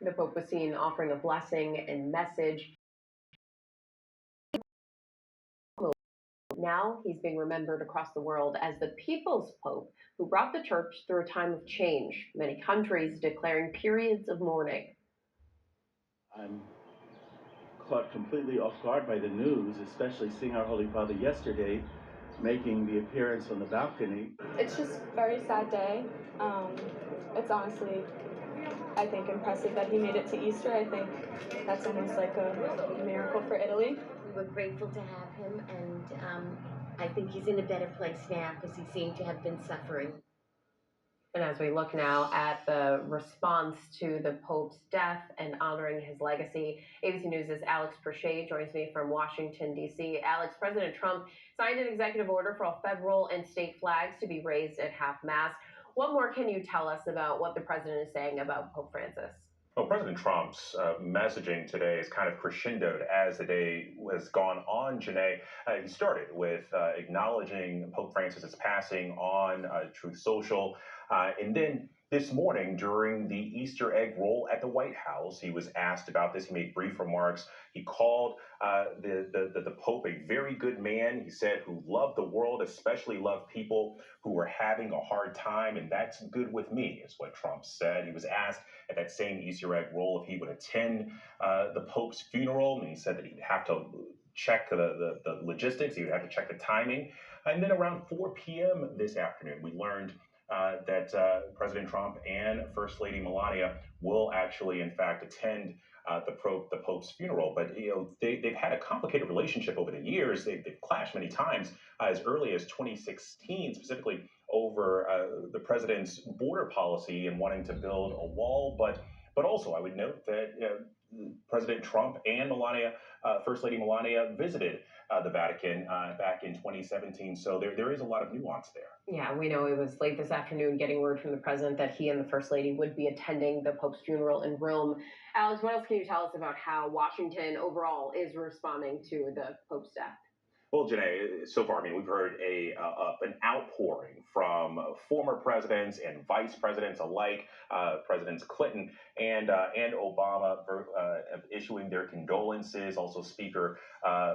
The Pope was seen offering a blessing and message. Now he's being remembered across the world as the People's Pope, who brought the church through a time of change, many countries declaring periods of mourning. I'm caught completely off guard by the news, especially seeing our Holy Father yesterday making the appearance on the balcony. It's just a very sad day. Um, it's honestly, I think, impressive that he made it to Easter. I think that's almost like a miracle for Italy. We were grateful to have him, and I think he's in a better place now because he seemed to have been suffering. And as we look now at the response to the Pope's death and honoring his legacy, ABC News' Alex Perchet joins me from Washington, D.C. Alex, President Trump signed an executive order for all federal and state flags to be raised at half-mast. What more can you tell us about what the president is saying about Pope Francis? Well, President Trump's messaging today is kind of crescendoed as the day has gone on, Janae. He started with acknowledging Pope Francis's passing on Truth Social. And then this morning, during the Easter egg roll at the White House, he was asked about this. He made brief remarks. He called the Pope a very good man. He said, who loved the world, especially loved people who were having a hard time. And that's good with me, is what Trump said. He was asked at that same Easter egg roll if he would attend the Pope's funeral. And he said that he'd have to check the logistics. He would have to check the timing. And then around 4 p.m. this afternoon, we learned that President Trump and First Lady Melania will actually, in fact, attend the Pope's funeral. But they've had a complicated relationship over the years. They've clashed many times, as early as 2016, specifically over the president's border policy and wanting to build a wall. But also, I would note that President Trump and Melania, First Lady Melania, visited the Vatican back in 2017. So there is a lot of nuance there. Yeah, we know it was late this afternoon getting word from the president that he and the First Lady would be attending the Pope's funeral in Rome. Alex, what else can you tell us about how Washington overall is responding to the Pope's death? Well, Janae, so far, I mean, we've heard an outpouring from former presidents and vice presidents alike, Presidents Clinton and Obama issuing their condolences, also Speaker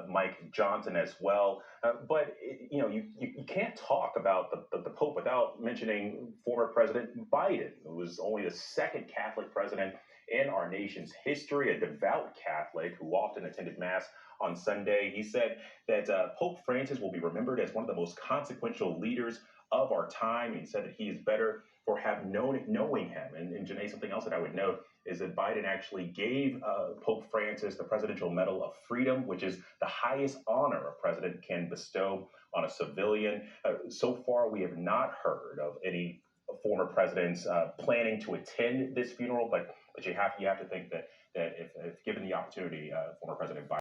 Mike Johnson as well. But you can't talk about the Pope without mentioning former President Biden, who was only the second Catholic president in our nation's history, a devout Catholic who often attended Mass on Sunday. He said that Pope Francis will be remembered as one of the most consequential leaders of our time. He said that he is better for knowing him. And Janae, something else that I would note is that Biden actually gave Pope Francis the Presidential Medal of Freedom, which is the highest honor a president can bestow on a civilian. So far, we have not heard of any former presidents planning to attend this funeral, but you have to think that if given the opportunity, former President Biden